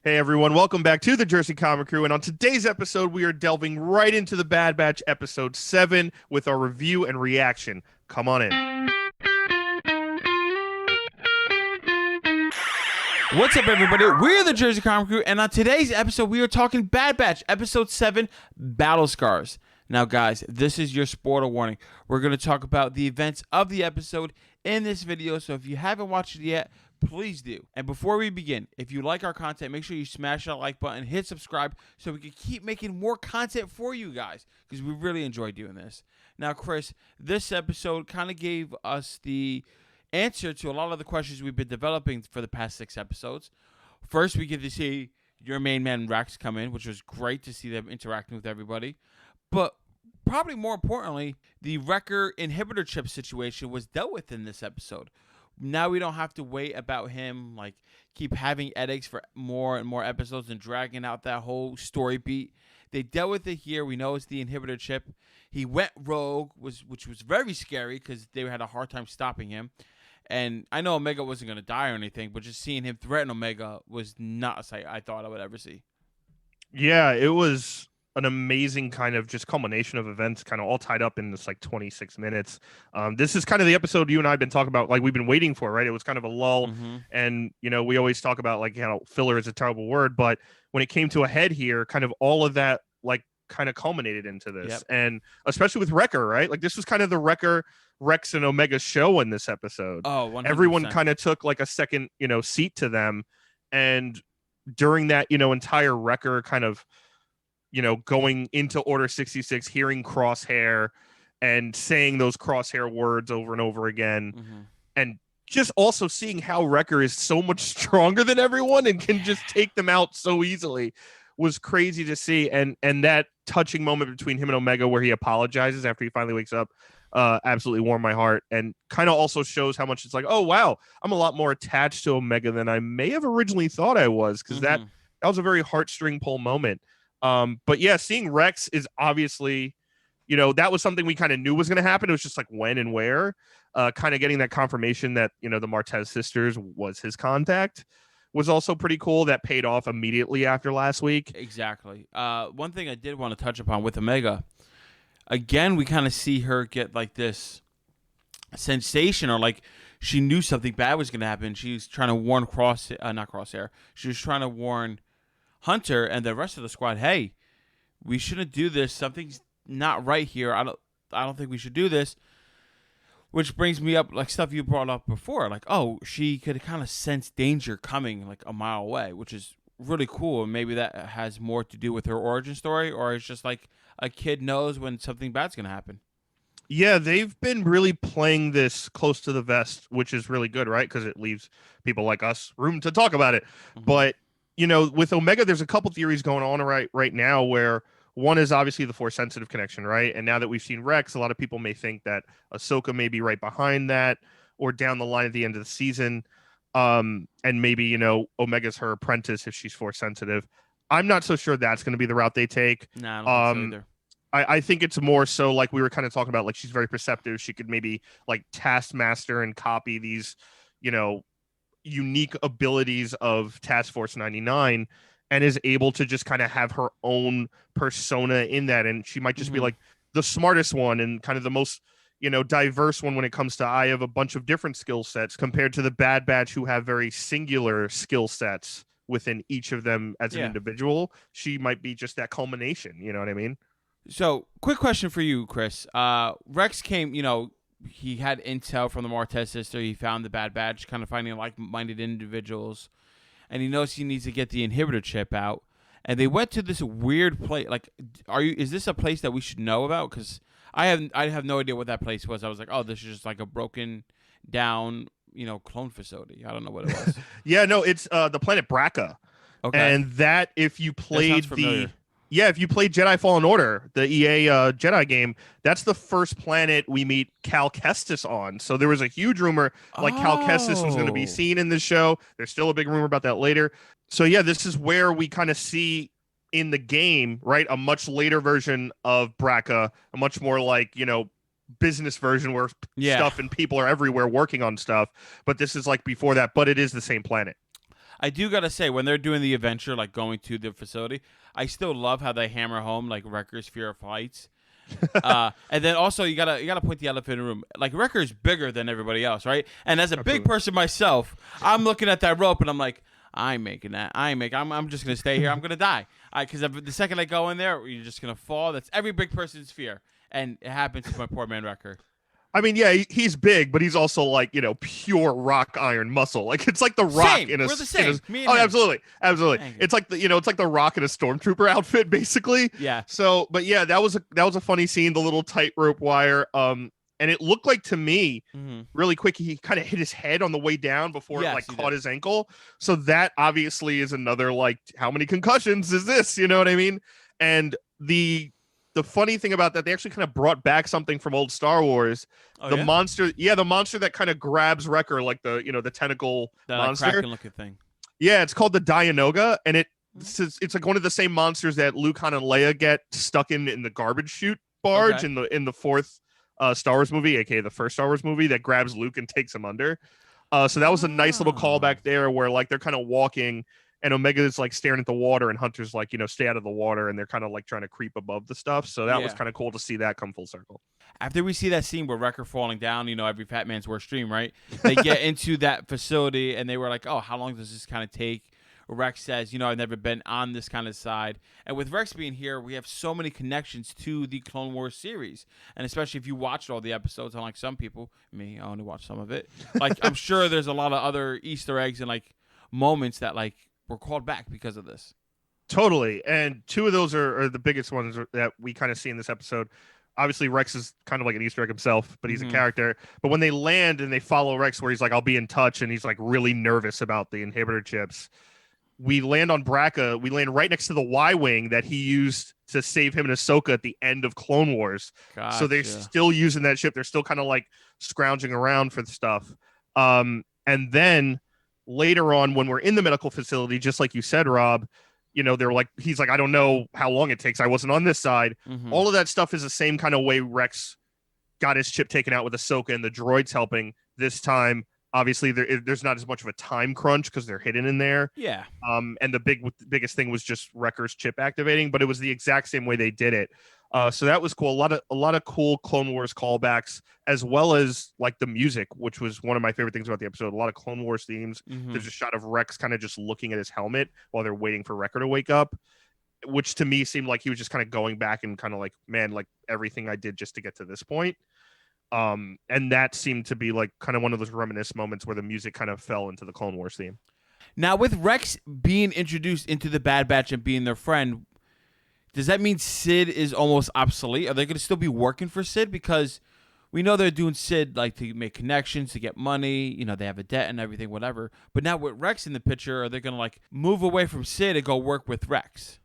Hey everyone, welcome back to the Jersey Comic Crew. And on today's episode, we are delving right into the Bad Batch episode 7 with our review and reaction. Come on in. What's up, everybody? We're the Jersey Comic Crew, and on today's episode, we are talking Bad Batch, Episode 7, Battle Scars. Now, guys, this is your spoiler warning. We're going to talk about the events of the episode in this video, so if you haven't watched it yet, please do. And before we begin, if you like our content, make sure you smash that like button, hit subscribe, so we can keep making more content for you guys, because we really enjoy doing this. Now, Chris, this episode kind of gave us the answer to a lot of the questions we've been developing for the past 6 episodes. First, we get to see your main man Rex come in, which was great to see them interacting with everybody. But probably more importantly, the Wrecker inhibitor chip situation was dealt with in this episode. Now we don't have to wait about him, keep having headaches for more and more episodes and dragging out that whole story beat. They dealt with it here. We know it's the inhibitor chip. He went rogue, which was very scary because they had a hard time stopping him. And I know Omega wasn't going to die or anything, but just seeing him threaten Omega was not a sight I thought I would ever see. Yeah, it was an amazing kind of just culmination of events, kind of all tied up in this 26 minutes. This is kind of the episode you and I have been talking about, we've been waiting for, right? It was kind of a lull. And, we always talk about filler is a terrible word, but when it came to a head here, kind of all of that, kind of culminated into this. Yep. And especially with Wrecker, right? This was kind of the Wrecker, Rex and Omega show in this episode. Oh, 100%. Everyone kind of took a second, seat to them. And during that, entire Wrecker kind of, going into Order 66, hearing Crosshair and saying those Crosshair words over and over again. And just also seeing how Wrecker is so much stronger than everyone and can just take them out so easily was crazy to see. And that touching moment between him and Omega where he apologizes after he finally wakes up absolutely warmed my heart, and kind of also shows how much it's oh wow, I'm a lot more attached to Omega than I may have originally thought I was, because that was a very heartstring pull moment. But yeah, seeing Rex is obviously, that was something we kind of knew was going to happen. It was just when and where. Kind of getting that confirmation that the Martez sisters was his contact was also pretty cool. That paid off immediately after last week. Exactly. One thing I did want to touch upon with Omega, again, we kind of see her get this sensation, or she knew something bad was going to happen. She was trying to warn not Crosshair. She was trying to warn Hunter and the rest of the squad, hey, we shouldn't do this. Something's not right here. I don't think we should do this. Which brings me up stuff you brought up before, she could kind of sense danger coming a mile away, which is really cool. And maybe that has more to do with her origin story, or it's just a kid knows when something bad's going to happen. Yeah, they've been really playing this close to the vest, which is really good, right? Because it leaves people like us room to talk about it. But, with Omega, there's a couple theories going on right now where one is obviously the Force sensitive connection, right? And now that we've seen Rex, a lot of people may think that Ahsoka may be right behind that, or down the line at the end of the season. And maybe, Omega's her apprentice if she's Force sensitive. I'm not so sure that's going to be the route they take. Nah, I don't think so either. I think it's more so we were kind of talking about, she's very perceptive. She could maybe taskmaster and copy these, unique abilities of Task Force 99, and is able to just kind of have her own persona in that. And she might just be the smartest one and kind of the most, diverse one when it comes to I have a bunch of different skill sets, compared to the Bad Batch who have very singular skill sets within each of them as an individual. She might be just that culmination. You know what I mean? So, quick question for you, Chris. Rex came, he had intel from the Martez sister. He found the Bad Batch, kind of finding like-minded individuals. And he knows he needs to get the inhibitor chip out. And they went to this weird place. Is this a place that we should know about? Because I have no idea what that place was. I was like, oh, this is just a broken down, clone facility. I don't know what it was. Yeah, no, it's the planet Bracca. Okay. And that, if you played if you played Jedi Fallen Order, the EA Jedi game, that's the first planet we meet Cal Kestis on. So there was a huge rumor Cal Kestis was going to be seen in this show. There's still a big rumor about that later. So yeah, this is where we kind of see in the game, right, a much later version of Bracca, a much more business version where stuff and people are everywhere working on stuff. But this is before that, but it is the same planet. I do gotta say, when they're doing the adventure, like going to the facility, I still love how they hammer home like Wrecker's fear of heights. And then also you gotta point the elephant in the room. Like Wrecker's bigger than everybody else, right? And as a big Absolutely. person myself, I'm looking at that rope and I'm like, I ain't making that. I'm just gonna stay here. I'm gonna die. Because the second I go in there, you're just gonna fall. That's every big person's fear, and it happens to my poor man Wrecker. I mean, yeah, he's big, but he's also like, pure rock iron muscle. Like it's like the Rock Same. in a. We're the same. Me and Oh, him. absolutely, absolutely. Thank you. It's like it's like the Rock in a stormtrooper outfit, basically. Yeah. So, but yeah, that was a funny scene. The little tightrope wire. And it looked like to me, Mm-hmm. really quick, he kind of hit his head on the way down before it Yes, like he caught did. his ankle. So that obviously is another like, how many concussions is this? You know what I mean? And the funny thing about that, they actually kind of brought back something from old Star Wars. Oh The yeah. monster, yeah, the monster that kind of grabs Wrecker, like the tentacle That like monster. kraken looking thing. Yeah, it's called the Dianoga, and it's like one of the same monsters that Luke, Han, and Leia get stuck in the garbage chute barge Okay. in the fourth Star Wars movie, aka the first Star Wars movie, that grabs Luke and takes him under. So that was a nice little Oh. callback there, where like they're kind of walking, and Omega is like staring at the water, and Hunter's like, stay out of the water, and they're kind of like trying to creep above the stuff. So that was Yeah. kind of cool to see that come full circle. After we see that scene where Wrecker falling down, every fat man's worst dream, right? They get into that facility and they were like, oh, how long does this kind of take? Rex says, I've never been on this kind of side. And with Rex being here, we have so many connections to the Clone Wars series. And especially if you watched all the episodes, unlike some people, me, I only watched some of it. Like, I'm sure there's a lot of other Easter eggs and, like, moments that, like, were called back because of this. Totally. And two of those are the biggest ones that we kind of see in this episode. Obviously, Rex is kind of like an Easter egg himself, but he's a character. But when they land and they follow Rex, where he's like, I'll be in touch, and he's like really nervous about the inhibitor chips, we land on Bracca. We land right next to the Y-Wing that he used to save him and Ahsoka at the end of Clone Wars. Gotcha. So they're still using that ship. They're still kind of like scrounging around for the stuff. And then later on, when we're in the medical facility, just like you said, Rob, they're like, he's like, I don't know how long it takes. I wasn't on this side. All of that stuff is the same kind of way Rex got his chip taken out with Ahsoka and the droids helping this time. Obviously, there's not as much of a time crunch because they're hidden in there. Yeah. And the biggest thing was just Wrecker's chip activating, but it was the exact same way they did it. So that was cool. A lot of cool Clone Wars callbacks, as well as like the music, which was one of my favorite things about the episode. A lot of Clone Wars themes. There's a shot of Rex kind of just looking at his helmet while they're waiting for Wrecker to wake up, which to me seemed like he was just kind of going back and kind of like, man, like everything I did just to get to this point. And that seemed to be like kind of one of those reminisce moments where the music kind of fell into the Clone Wars theme. Now, with Rex being introduced into the Bad Batch and being their friend, does that mean Sid is almost obsolete? Are they going to still be working for Sid? Because we know they're doing Sid like to make connections, to get money. They have a debt and everything, whatever. But now with Rex in the picture, are they going to like move away from Sid and go work with Rex?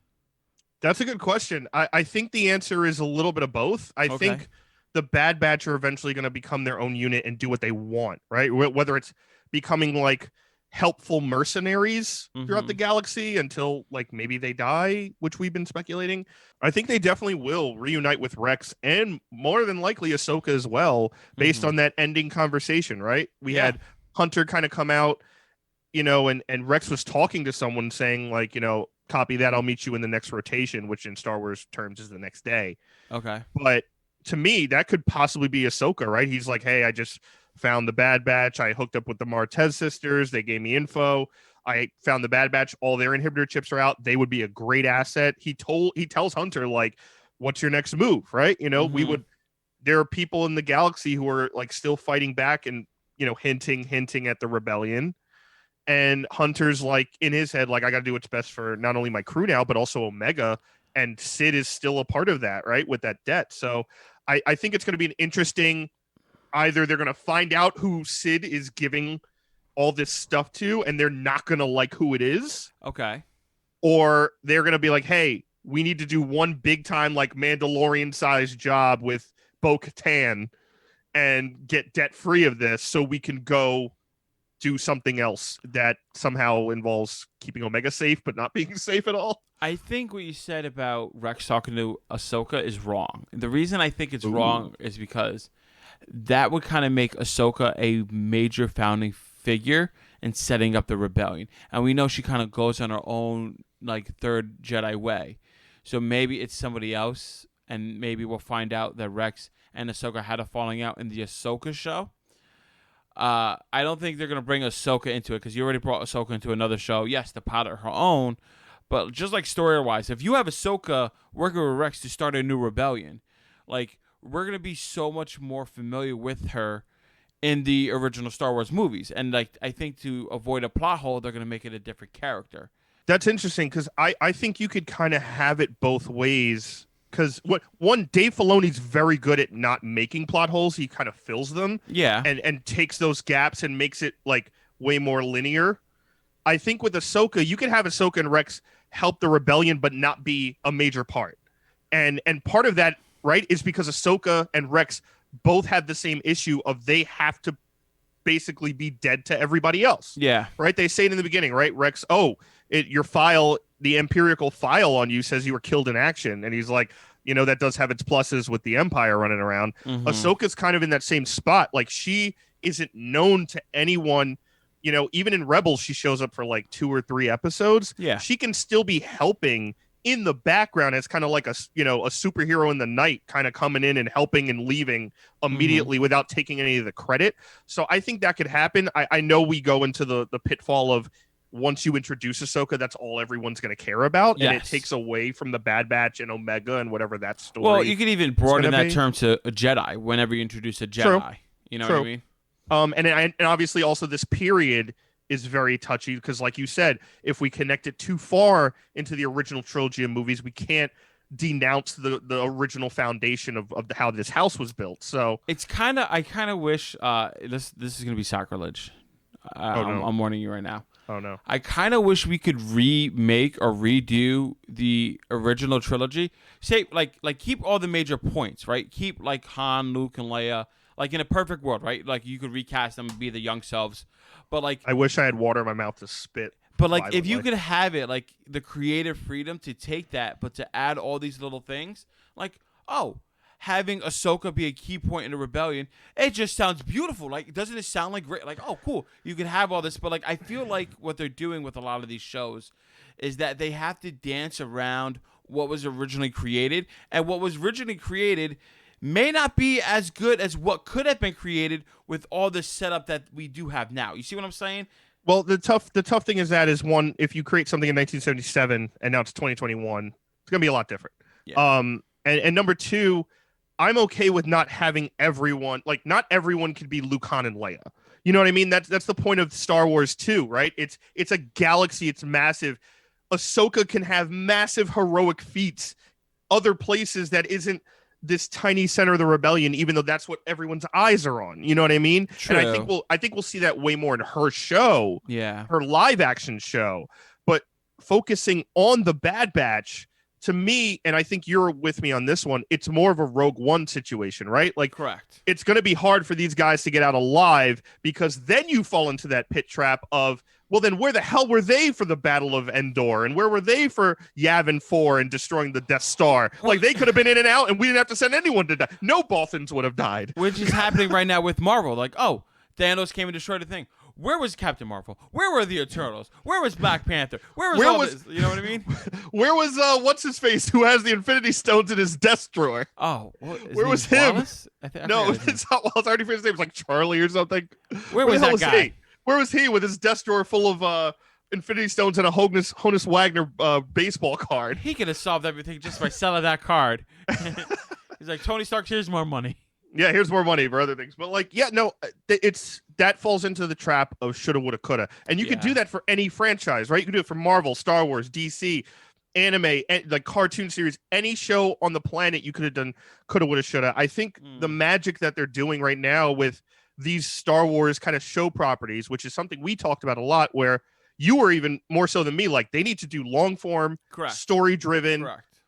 That's a good question. I think the answer is a little bit of both. I think the Bad Batch are eventually going to become their own unit and do what they want, right? Whether it's becoming like helpful mercenaries throughout the galaxy until like maybe they die, which we've been speculating. I think they definitely will reunite with Rex and more than likely Ahsoka as well, based on that ending conversation, right? We had Hunter kind of come out, and Rex was talking to someone saying like, copy that, I'll meet you in the next rotation, which in Star Wars terms is the next day. Okay. But to me, that could possibly be Ahsoka, right? He's like, hey, I just found the Bad Batch. I hooked up with the Martez sisters. They gave me info. I found the Bad Batch. All their inhibitor chips are out. They would be a great asset. He tells Hunter, like, what's your next move, right? There are people in the galaxy who are like still fighting back and, hinting at the rebellion. And Hunter's like in his head, like, I got to do what's best for not only my crew now, but also Omega. And Sid is still a part of that, right? With that debt. So I think it's going to be an interesting, either they're going to find out who Sid is giving all this stuff to, and they're not going to like who it is. Okay. Or they're going to be like, hey, we need to do one big time, like Mandalorian sized job with Bo-Katan and get debt free of this so we can go do something else that somehow involves keeping Omega safe, but not being safe at all. I think what you said about Rex talking to Ahsoka is wrong. The reason I think it's wrong is because that would kind of make Ahsoka a major founding figure and setting up the rebellion. And we know she kind of goes on her own like third Jedi way. So maybe it's somebody else, and maybe we'll find out that Rex and Ahsoka had a falling out in the Ahsoka show. I don't think they're gonna bring Ahsoka into it because you already brought Ahsoka into another show. Yes, to pilot her own, but just like story-wise, if you have Ahsoka working with Rex to start a new rebellion, like we're gonna be so much more familiar with her in the original Star Wars movies, and like I think to avoid a plot hole, they're gonna make it a different character. That's interesting because I think you could kind of have it both ways. Because Dave Filoni's very good at not making plot holes. He kind of fills them, Yeah, and takes those gaps and makes it like way more linear. I think with Ahsoka, you can have Ahsoka and Rex help the rebellion, but not be a major part. And part of that, right, is because Ahsoka and Rex both have the same issue of they have to basically be dead to everybody else. yeah, Right? They say it in the beginning, right? Rex, your file, the empirical file on you says you were killed in action. And he's like, that does have its pluses with the Empire running around. mm-hmm. Ahsoka's kind of in that same spot. Like she isn't known to anyone. Even in Rebels, she shows up for like 2 or 3 episodes. Yeah. She can still be helping in the background as kind of like a superhero in the night, kind of coming in and helping and leaving immediately without taking any of the credit. So I think that could happen. I know we go into the pitfall of once you introduce Ahsoka, that's all everyone's going to care about. Yes. And it takes away from the Bad Batch and Omega and whatever that story. Well, you could even broaden that be. term to a Jedi whenever you introduce a Jedi. True. You know True. what I mean? And obviously also this period is very touchy because, like you said, if we connect it too far into the original trilogy of movies, we can't denounce the original foundation of how this house was built. So it's I kind of wish this is gonna be sacrilege. I'm warning you right now. Oh no! I kind of wish we could remake or redo the original trilogy. Say like keep all the major points, right? Keep like Han, Luke, and Leia. Like in a perfect world, right? Like you could recast them and be the young selves. But like I wish I had water in my mouth to spit. But like if you could have it like the creative freedom to take that, but to add all these little things, like having Ahsoka be a key point in the rebellion, it just sounds beautiful. Like, doesn't it sound like great? Like, oh, cool, you can have all this. But like, I feel like what they're doing with a lot of these shows is that they have to dance around what was originally created, and what was originally created may not be as good as what could have been created with all the setup that we do have now. You see what I'm saying? Well, the tough thing is one, if you create something in 1977 and now it's 2021, it's gonna be a lot different. Yeah. And number two, I'm okay with not having everyone, like not everyone can be Luke, Han, and Leia. You know what I mean? That's the point of Star Wars too, right? It's a galaxy. It's massive. Ahsoka can have massive heroic feats other places that isn't this tiny center of the rebellion, even though that's what everyone's eyes are on. You know what I mean? True. And I think we'll see that way more in her show, her live action show. But focusing on the Bad Batch, to me, and I think you're with me on this one, it's more of a Rogue One situation, right? Like, correct. It's going to be hard for these guys to get out alive because then you fall into that pit trap of, well, then where the hell were they for the Battle of Endor? And where were they for Yavin 4 and destroying the Death Star? Like, they could have been in and out and we didn't have to send anyone to die. No Bothans would have died. Which is happening right now with Marvel. Like, oh, Thanos came and destroyed the thing. Where was Captain Marvel? Where were the Eternals? Where was Black Panther? Where was this? You know what I mean? Where was what's his face who has the Infinity Stones in his desk drawer? Oh, where was him? Wallace? No, it's not Wallace. I already forget his name. It's like Charlie or something. Where was that guy? He? Where was he with his desk drawer full of Infinity Stones and a Honus Wagner baseball card? He could have solved everything just by selling that card. He's like, Tony Stark, here's more money. Yeah, here's more money for other things. But like, yeah, no, that falls into the trap of shoulda, woulda, coulda. And you could do that for any franchise, right? You can do it for Marvel, Star Wars, DC, anime, and like cartoon series, any show on the planet you could have done coulda, woulda, shoulda. I think the magic that they're doing right now with these Star Wars kind of show properties, which is something we talked about a lot, where you were even more so than me, like they need to do long form, story driven,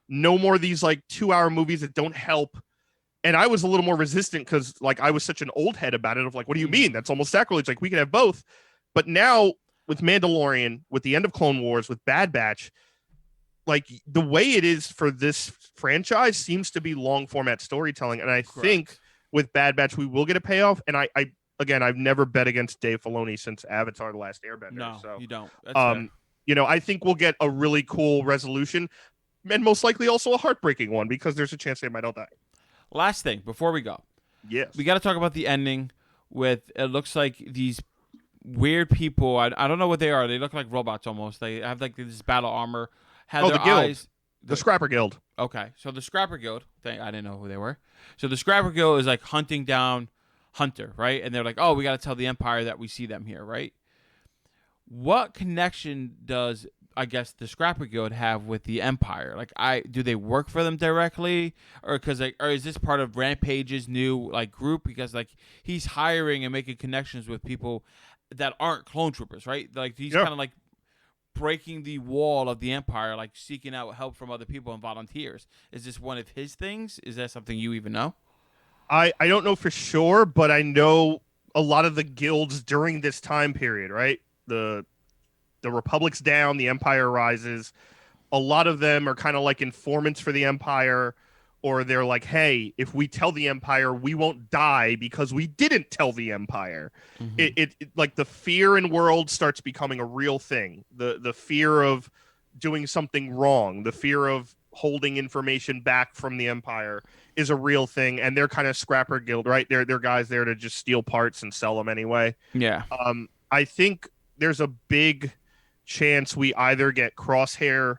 no more of these like 2-hour movies that don't help. And I was a little more resistant because like I was such an old head about it of like, what do you mean? That's almost sacrilege. Like we could have both. But now with Mandalorian, with the end of Clone Wars, with Bad Batch, like the way it is for this franchise seems to be long format storytelling. And I think with Bad Batch, we will get a payoff. And I again, I've never bet against Dave Filoni since Avatar: The Last Airbender. No, So, you don't. That's fair. I think we'll get a really cool resolution, and most likely also a heartbreaking one because there's a chance they might all die. Last thing before we go, Yes. we got to talk about the ending. With it looks like these weird people. I don't know what they are. They look like robots almost. They have like this battle armor. Have their the guild. eyes. The Scrapper Guild. Okay, so the Scrapper Guild. I didn't know who they were. So the Scrapper Guild is like hunting down Hunter, right? And they're like, oh, we got to tell the Empire that we see them here, right? What connection does I guess the Scrapper Guild have with the Empire? Like, do they work for them directly, or or is this part of Rampage's new like group? Because like he's hiring and making connections with people that aren't clone troopers, right? Like he's kind of like breaking the wall of the Empire, like seeking out help from other people and volunteers. Is this one of his things? Is that something you even know? I don't know for sure, but I know a lot of the guilds during this time period, right? The Republic's down, the Empire rises. A lot of them are kind of like informants for the Empire, or they're like, hey, if we tell the Empire, we won't die because we didn't tell the Empire. Mm-hmm. It like the fear in world starts becoming a real thing. The fear of doing something wrong, the fear of holding information back from the Empire is a real thing, and they're kind of Scrapper Guild, right? They're guys there to just steal parts and sell them anyway. Yeah. I think there's a big chance we either get Crosshair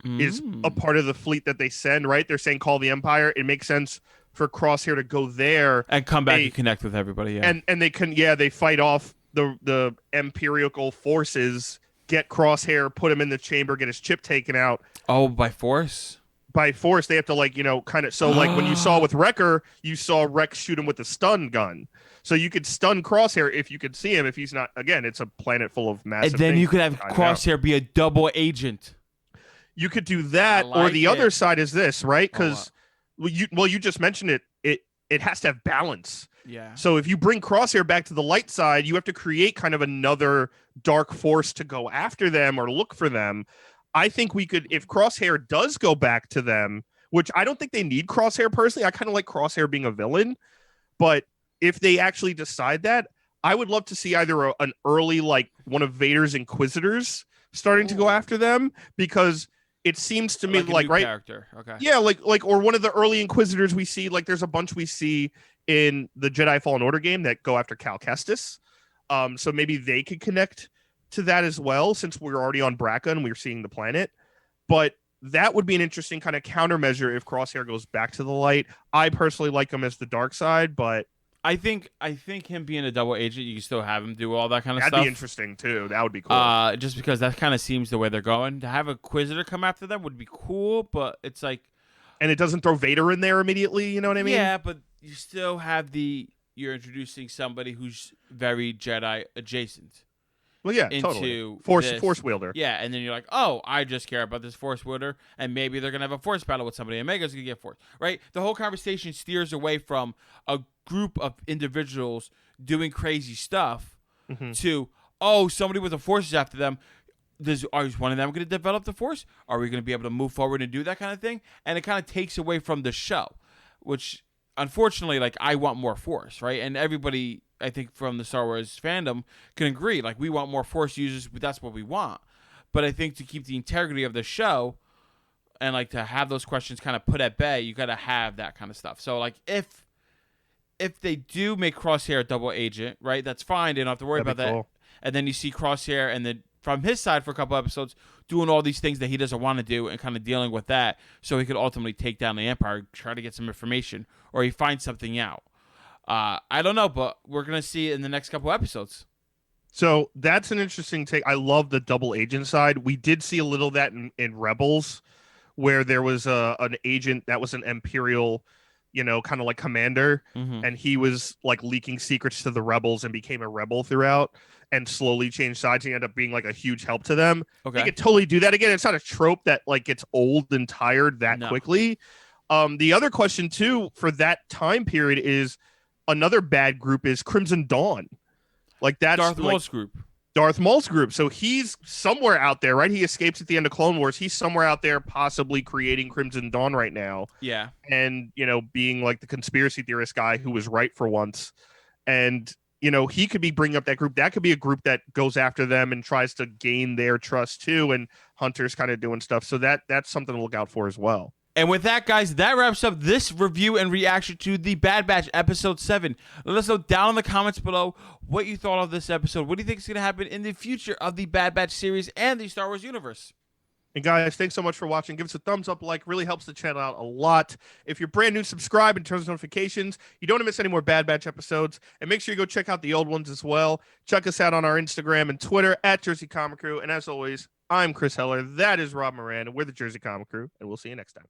is a part of the fleet that they send, right? They're saying call the Empire. It makes sense for Crosshair to go there and come back and connect with everybody. Yeah, and they fight off the Imperial forces, get Crosshair, put him in the chamber, get his chip taken out. Oh, by force. By force, they have to kind of. So like when you saw with Wrecker, you saw Rex shoot him with a stun gun. So you could stun Crosshair if you could see him. If he's not, again, it's a planet full of massive. And then you could have Crosshair be a double agent. You could do that, or the other side is this, right? Because you just mentioned it. It has to have balance. Yeah. So if you bring Crosshair back to the light side, you have to create kind of another dark force to go after them or look for them. I think we could, if Crosshair does go back to them, which I don't think they need Crosshair personally. I kind of like Crosshair being a villain, but if they actually decide that, I would love to see either an early, like one of Vader's Inquisitors starting to go after them, because it seems to me like right character. Okay. Yeah, like or one of the early Inquisitors we see, like there's a bunch we see in the Jedi Fallen Order game that go after Cal Kestis. So maybe they could connect to that as well, since we're already on Bracca and we're seeing the planet. But that would be an interesting kind of countermeasure if Crosshair goes back to the light. I personally like him as the dark side, but I think him being a double agent, you can still have him do all that kind of stuff. That'd be interesting too. That would be cool. Just because that kind of seems the way they're going. To have a Inquisitor come after them would be cool, but it's like, and it doesn't throw Vader in there immediately. You know what I mean? Yeah, but you still have you're introducing somebody who's very Jedi adjacent. Well, yeah, totally. Force wielder. Yeah, and then you're like, oh, I just care about this Force wielder, and maybe they're gonna have a Force battle with somebody, and Mega's gonna get Force, right? The whole conversation steers away from a group of individuals doing crazy stuff to, oh, somebody with a Force is after them. Is one of them going to develop the Force? Are we going to be able to move forward and do that kind of thing? And it kind of takes away from the show, which unfortunately, like, I want more Force, right? And everybody, I think, from the Star Wars fandom can agree, like, we want more Force users, but that's what we want. But I think to keep the integrity of the show and, like, to have those questions kind of put at bay, you got to have that kind of stuff. So, like, if they do make Crosshair a double agent, right, that's fine. They don't have to worry about that. And then you see Crosshair and then from his side for a couple episodes doing all these things that he doesn't want to do and kind of dealing with that so he could ultimately take down the Empire, try to get some information, or he finds something out. I don't know, but we're going to see it in the next couple episodes. So that's an interesting take. I love the double agent side. We did see a little of that in Rebels, where there was an agent that was an Imperial, kind of like commander, and he was like leaking secrets to the rebels and became a rebel throughout and slowly changed sides. He ended up being like a huge help to them. Okay. They could totally do that again. It's not a trope that like gets old and tired that quickly. The other question too for that time period is another bad group is Crimson Dawn. Like that's Darth Maul's group. Darth Maul's group. So he's somewhere out there, right? He escapes at the end of Clone Wars. He's somewhere out there possibly creating Crimson Dawn right now. Yeah. And, being like the conspiracy theorist guy who was right for once. And he could be bringing up that group. That could be a group that goes after them and tries to gain their trust too. And Hunter's kind of doing stuff. So that's something to look out for as well. And with that, guys, that wraps up this review and reaction to The Bad Batch Episode 7. Let us know down in the comments below what you thought of this episode. What do you think is going to happen in the future of the Bad Batch series and the Star Wars universe? And guys, thanks so much for watching. Give us a thumbs up, really helps the channel out a lot. If you're brand new, subscribe and turn on notifications. You don't want to miss any more Bad Batch episodes. And make sure you go check out the old ones as well. Check us out on our Instagram and Twitter at Jersey Comic Crew. And as always, I'm Chris Heller. That is Rob Moran. And we're the Jersey Comic Crew. And we'll see you next time.